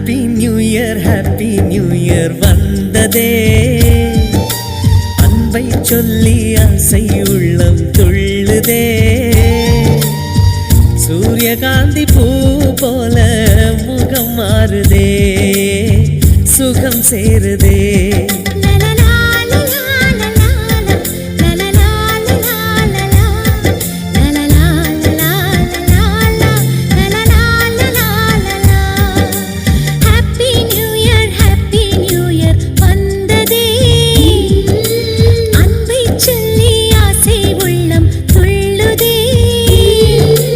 Happy new year வந்ததே. அன்பை சொல்லி ஆசை உள்ளம் துள்ளுதே. சூரியகாந்தி பூ போல முகம் மாறுதே, சுகம் சேருதே.